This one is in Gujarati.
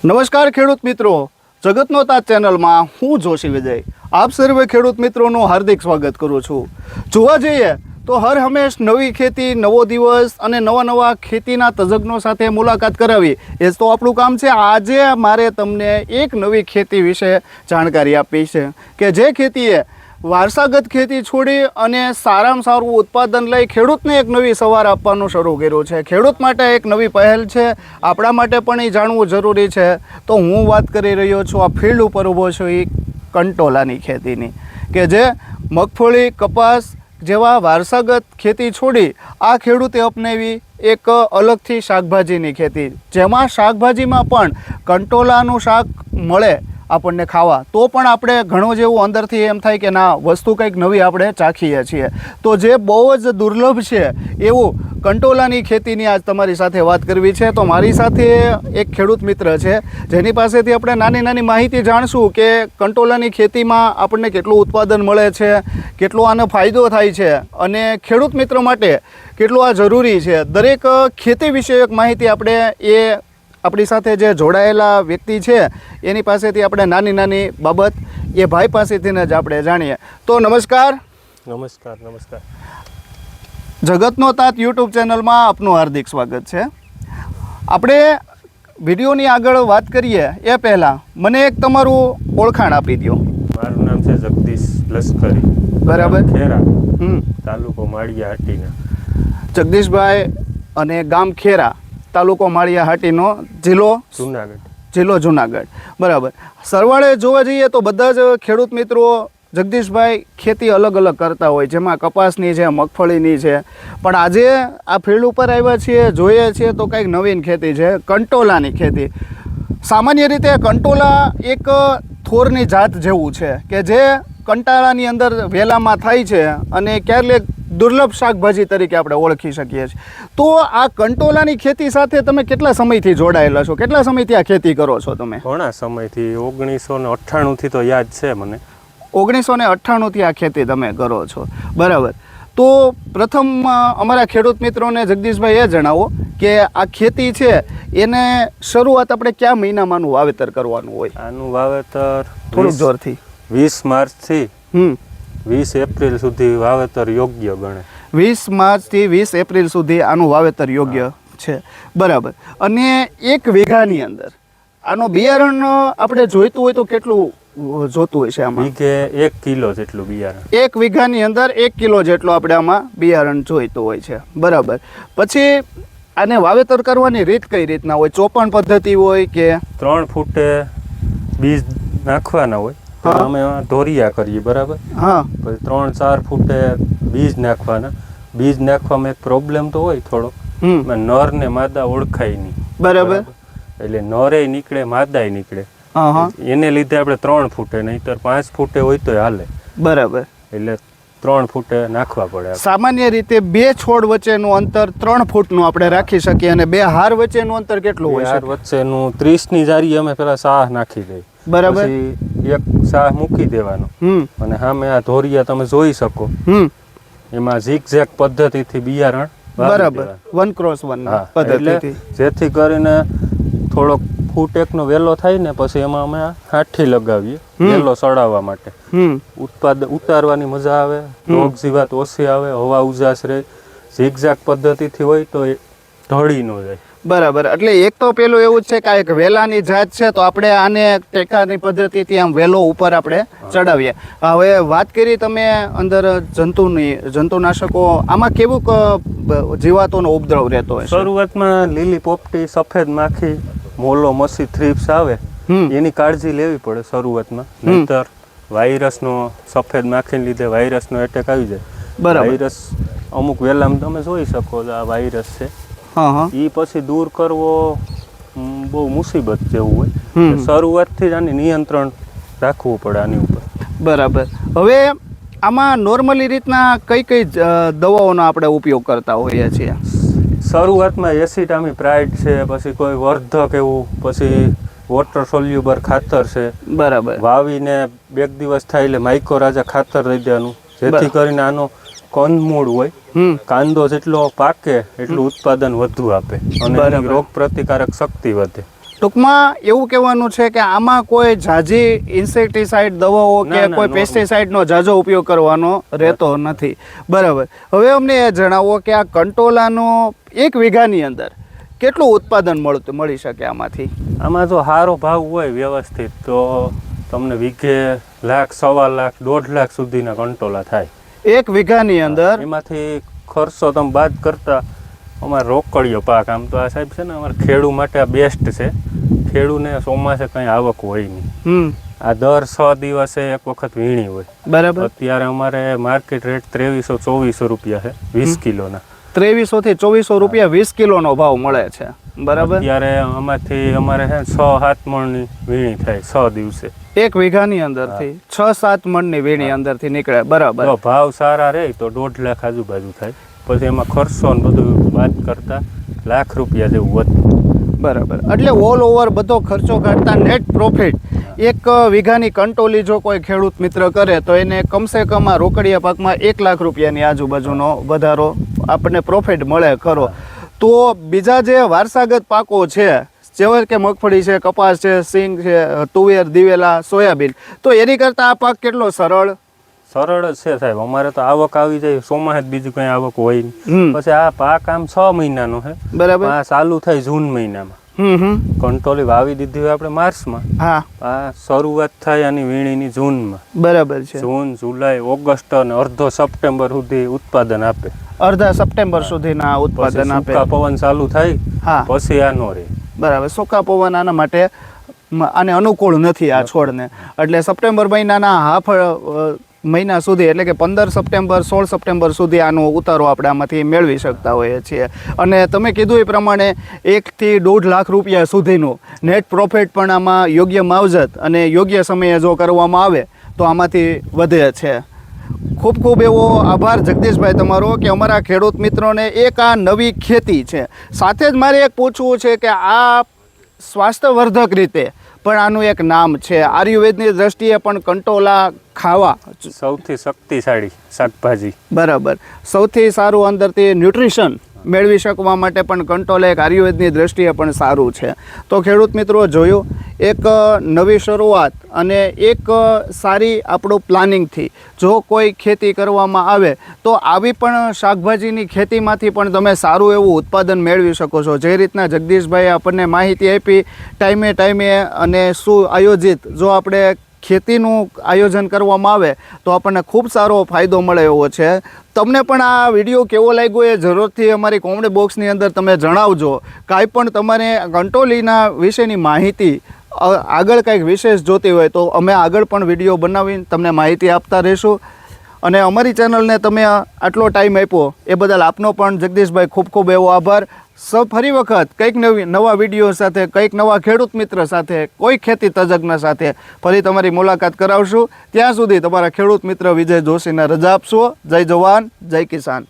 નમસ્કાર ખેડૂત મિત્રો, જગતનો તાત ચેનલમાં હું જોશી વિજય આપ સર્વે ખેડૂત મિત્રોનું હાર્દિક સ્વાગત કરું છું। જોવા જઈએ તો હર હંમેશ નવી ખેતી, નવો દિવસ અને નવા ખેતીના તજજ્ઞો સાથે મુલાકાત કરાવી એ તો આપણું કામ છે। આજે મારે તમને એક નવી ખેતી વિશે જાણકારી આપવી છે કે જે ખેતીએ વારસાગત ખેતી છોડી અને સારામાં સારું ઉત્પાદન લઈ ખેડૂતને એક નવી સવાર આપવાનું શરૂ કર્યું છે। ખેડૂત માટે એક નવી પહેલ છે, આપણા માટે પણ એ જાણવું જરૂરી છે। તો હું વાત કરી રહ્યો છું આ ફિલ્ડ ઉપર ઊભો છું એ કંટોલાની ખેતીની, કે જે મગફળી, કપાસ જેવા વારસાગત ખેતી છોડી આ ખેડૂતે અપનાવી એક અલગથી શાકભાજીની ખેતી, જેમાં શાકભાજીમાં પણ કંટોલાનું શાક મળે આપણને ખાવા, તો પણ આપણે ઘણું જેવું અંદરથી એમ થાય કે ના, વસ્તુ કંઈક નવી આપણે ચાખીએ છીએ। તો જે બહુ જ દુર્લભ છે એવું કંટોલાની ખેતીની આજ તમારી સાથે વાત કરવી છે। તો મારી સાથે એક ખેડૂત મિત્ર છે જેની પાસેથી આપણે નાની માહિતી જાણશું કે કંટોલાની ખેતીમાં આપણને કેટલું ઉત્પાદન મળે છે, કેટલો આનો ફાયદો થાય છે અને ખેડૂત મિત્ર માટે કેટલું આ જરૂરી છે। દરેક ખેતી વિષયક માહિતી આપણે આપણી સાથે જે જોડાયેલા વ્યક્તિ છે એની પાસેથી આપણે નાની બાબત એ ભાઈ પાસેથી જ આપણે જાણીએ। તો નમસ્કાર। નમસ્કાર। જગતનો તાત યુટ્યુબ ચેનલમાં આપનું હાર્દિક સ્વાગત છે। આપણે વિડીયોની આગળ વાત કરીએ એ પહેલાં મને એક તમારું ઓળખાણ આપી દો। મારું નામ છે જગદીશ લશ્કરી, બરાબર, ખેરા, તાલુકો માળિયા હાટીના। જગદીશભાઈ અને ગામ ખેરા, તાલુકો માળિયા હાટીનો, જિલ્લો જુનાગઢ, બરાબર। સરવાળે જોવા જઈએ તો બધા જ ખેડૂત મિત્રો જગદીશભાઈ ખેતી અલગ કરતા હોય, જેમાં કપાસની છે, મગફળીની છે, પણ આજે આ ફિલ્ડ ઉપર આવ્યા છીએ, જોઈએ છીએ તો કંઈક નવીન ખેતી છે, કંટોલાની ખેતી। સામાન્ય રીતે કંટોલા એક થોરની જાત જેવું છે કે જે કંટાળાની અંદર વેલામાં થાય છે અને ક્યારેક દુર્લભ શાકભાજી તરીકે આપણે ઓળખી શકીએ છીએ। તો આ કંટોલાની ખેતી સાથે તમે કેટલા સમયથી જોડાયેલા છો? કેટલા સમયથી આ ખેતી કરો છો તમે? ઘણા સમયથી, 1998થી તો યાદ છે મને। 1998થી આ ખેતી તમે કરો છો, બરાબર। તો પ્રથમ અમારા ખેડૂત મિત્રોને જગદીશભાઈ એ જણાવો કે આ ખેતી છે એને શરૂઆત આપણે કયા મહિનામાંનું વાવેતર કરવાનું હોય? આનું વાવેતર થોડુંક જોરથી 20 માર્ચથી 20 એપ્રિલ સુધી વાવેતર યોગ્ય ગણે। 20 માર્ચથી 20 એપ્રિલ સુધી આનું વાવેતર યોગ્ય છે, બરાબર। અને એક વીઘાની અંદર આનો બિયારણ આપણે જોઈતું હોય તો કેટલું જોતું હોય છે આમાં? વીઘે 1 કિલો જેટલું બિયારણ। એક વીઘાની અંદર 1 કિલો જેટલું આપણે આમાં બિયારણ જોઈતું હોય છે, બરાબર। પછી આને વાવેતર કરવાની રીત કઈ રીતના હોય? ચોપણ પદ્ધતિ હોય કે 3 ફૂટે બીજ નાખવાના હોય? અમે ઢોરિયા કરીએ, બરાબર। હા, પછી 3-4 ફૂટે બીજ નાખવાના। બીજ નાખવામાં એક પ્રોબ્લેમ તો હોય થોડો, નર ને માદા ઓળખાય નહીં, બરાબર। એટલે નરે નીકળે, માદાય નીકળે, એને લીધે આપણે 3 ફૂટે, નહીતર 5 ફૂટે હોય તો હાલે, બરાબર। એટલે 3 ફૂટે નાખવા પડે। સામાન્ય રીતે 2 છોડ વચ્ચેનું અંતર 3 ફૂટનું આપણે રાખી શકીએ, અને 2 હાર વચ્ચેનું અંતર કેટલું હોય? હાર વચ્ચેનું 30ની જારી અમે પેલા સાહ નાખી દઈએ, બરાબર। પછી એક સાહ મૂકી દેવાનો, અને સામે આ ધોરિયા તમે જોઈ શકો, એમાં ઝીગઝેગ પદ્ધતિથી બિયારણ, બરાબર, 1x1 પદ્ધતિથી, જેથી કરીને થોડોક ફૂટ એકનો વેલો થાય ને પછી એમાં અમે હાઠી લગાવીએ વેલો સડાવવા માટે। ઉતારવાની મજા આવે, રોગ જીવાત ઓછી આવે, હવા ઉજાસ રહે। ઝીગઝેગ પદ્ધતિથી હોય તો એ ઢળી ન જાય, બરાબર। એટલે એક તો પેલું એવું છે કે એક વેલાની જાત છે, તો આપણે આને ટેકાની પદ્ધતિથી આમ વેલો ઉપર આપણે ચડાવીએ। હવે વાત કરી તમે અંદર જંતુનાશકો, આમાં કેવું જીવાતોનો ઉપદ્રવ રહેતો હોય? શરૂઆતમાં લીલી પોપટી, સફેદ માખી, મોલો, મસી, થ્રીપ્સ આવે, એની કાળજી લેવી પડે શરૂઆતમાં, નહીતર વાયરસનો, સફેદ માખીને લીધે વાયરસનો એટેક આવી જાય, બરાબર। વાયરસ અમુક વેલામાં તમે જોઈ શકો આ વાયરસ છે, એ પછી દૂર કરવો બહુ મુસીબત જેવું હોય, શરૂઆતથી જ આની નિયંત્રણ રાખવું પડે આની ઉપર, બરાબર। હવે આમાં નોર્મલી રીતના કઈ દવાઓનો આપણે ઉપયોગ કરતા હોઈએ છીએ? શરૂઆતમાં એસિટામી પ્રાઇડ છે, પછી કોઈ વર્ધક એવું, પછી વોટર સોલ્યુબર ખાતર છે, બરાબર। વાવીને 2 દિવસ થાય એટલે માઇક્રોરાજા ખાતર દઈ દેવાનું, જેથી કરીને આનો કંદમૂળ હોય, કાંદો જેટલો પાકે એટલું ઉત્પાદન વધુ આપે અને રોગ પ્રતિકારક શક્તિ વધે। ટૂંકમાં એવું કહેવાનું છે કે આમાં કોઈ ઝાઝી ઇન્સેક્ટિસાઇડ દવાઓ કે ના, કોઈ normal. પેસ્ટિસાઇડનો ઝાઝો ઉપયોગ કરવાનો રહેતો નથી. બરાબર. હવે અમને એ જણાવો કે આ કંટોલાનો 1 વીઘાની અંદર કેટલું ઉત્પાદન મળી શકે આમાંથી? આમાં જો સારો ભાવ હોય વ્યવસ્થિત તો તમને વીઘે 1 લાખ, 1.25 લાખ, 1.5 લાખ સુધીના કંટોલા થાય. 1 વીઘાની અંદર એમાંથી ખર્ચો તમે બાદ કરતા અમારે રોકડીયો પાક, આમ તો આ સાહેબ છે ને અમારે ખેડૂ માટે આ બેસ્ટ છે. ખેડૂને ચોમાસે કંઈ આવક હોય નહીં. આ દર 6 દિવસે એક વખત વીણી હોય. બરાબર. અત્યારે અમારે માર્કેટ રેટ 2300-2400 રૂપિયા છે 20 કિલોના. 2300 થી 2400 રૂપિયા 20 કિલોનો ભાવ મળે છે. બરાબર. અત્યારે આમાંથી અમારે છે 6-7 મણની વીણી થાય 6 દિવસે. 1 વીઘાની અંદરથી 6-7 મણની વીણી અંદરથી નીકળે. બરાબર. જો ભાવ સારા રહે તો 1.5 લાખ આજુબાજુ થાય. પછી એમાં ખર્ચો ને બધું બાદ કરતા 1 લાખ રૂપિયા જેવું વધતું. બરાબર. એટલે ઓલ ઓવર બધો ખર્ચો કાઢતા નેટ પ્રોફિટ 1 વીઘાની કંટોલી જો કોઈ ખેડૂત મિત્ર કરે તો એને કમસે કમ આ રોકડિયા પાકમાં 1 લાખ રૂપિયાની આજુબાજુનો વધારો આપણને પ્રોફિટ મળે ખરો. તો બીજા જે વારસાગત પાકો છે જેવા કે મગફળી છે, કપાસ છે, સિંગ છે, તુવેર, દિવેલા, સોયાબીન, તો એની કરતાં આ પાક કેટલો સરળ જ છે સાહેબ. અમારે તો આવક આવી જાય ચોમાસે, બીજું કઈ આવક હોય નહીં. પછી આ પાક આમ 6 મહિનાનો છે. બરાબર. આ ચાલુ થાય જૂન મહિનામાં. કંટોલી વાવી દીધી હોય આપણે માર્ચમાં. હા. આ શરૂઆત થાય આની વીણીની જૂનમાં. બરાબર છે. જૂન, જુલાઈ, ઓગસ્ટ અને અડધો સપ્ટેમ્બર સુધી ઉત્પાદન આપે. અડધા સપ્ટેમ્બર સુધીના ઉત્પાદન આપે. સૂકા પવન ચાલુ થાય હા. પછી આ નો રહે. બરાબર. સૂકા પવન આના માટે આને અનુકૂળ નથી આ છોડને. એટલે સપ્ટેમ્બર મહિનાના હાફ મહિના સુધી, એટલે કે 15 સપ્ટેમ્બર 16 સપ્ટેમ્બર સુધી આનો ઉતારો આપણે આમાંથી મેળવી શકતા હોઈએ છીએ. અને તમે કીધું એ પ્રમાણે 1 થી 1.5 લાખ રૂપિયા સુધીનું નેટ પ્રોફિટ પણ આમાં યોગ્ય માવજત અને યોગ્ય સમયે જો કરવામાં આવે તો આમાંથી વધે છે. ખૂબ ખૂબ એવો આભાર જગદીશભાઈ તમારો કે અમારા ખેડૂત મિત્રોને એક આ નવી ખેતી છે. સાથે જ મારે એક પૂછવું છે કે આ સ્વાસ્થ્યવર્ધક રીતે પણ આનું એક નામ છે. આયુર્વેદની દ્રષ્ટિએ પણ કંટોલા ખાવા સૌથી શક્તિશાળી શાકભાજી. બરાબર. સૌથી સારું અંદરથી ન્યુટ્રિશન મેળવી શકવા માટે પણ કંટોલા એક આયુર્વેદની દ્રષ્ટિએ પણ સારું છે. તો ખેડૂત મિત્રો જોયું, એક નવી શરૂઆત અને એક સારી આપણું પ્લાનિંગથી જો કોઈ ખેતી કરવામાં આવે તો આવી પણ શાકભાજીની ખેતીમાંથી પણ તમે સારું એવું ઉત્પાદન મેળવી શકો છો. જે રીતના જગદીશભાઈએ આપણને માહિતી આપી ટાઈમે ટાઈમે અને સુઆયોજિત જો આપણે ખેતીનું આયોજન કરવામાં આવે તો આપણને ખૂબ સારો ફાયદો મળે એવો છે. તમને પણ આ વિડીયો કેવો લાગ્યો એ જરૂરથી અમારી કોમેન્ટ બોક્સની અંદર તમે જણાવજો. કાંઈ પણ તમારે કંટોલીના વિશેની માહિતી આગળ કંઈક વિશેષ જોતી હોય તો અમે આગળ પણ વિડીયો બનાવીને તમને માહિતી આપતા રહીશું. અને અમારી ચેનલને તમે આટલો ટાઈમ આપ્યો એ બદલ આપનો પણ જગદીશભાઈ ખૂબ ખૂબ એવો આભાર. ફરી વખત કંઈક નવા વિડીયો સાથે, કંઈક નવા ખેડૂત મિત્ર સાથે, કોઈ ખેતી તજજ્ઞ સાથે ફરી તમારી મુલાકાત કરાવશું. ત્યાં સુધી તમારા ખેડૂત મિત્ર વિજય જોશીને રજા આપશો. જય જવાન, જય કિસાન.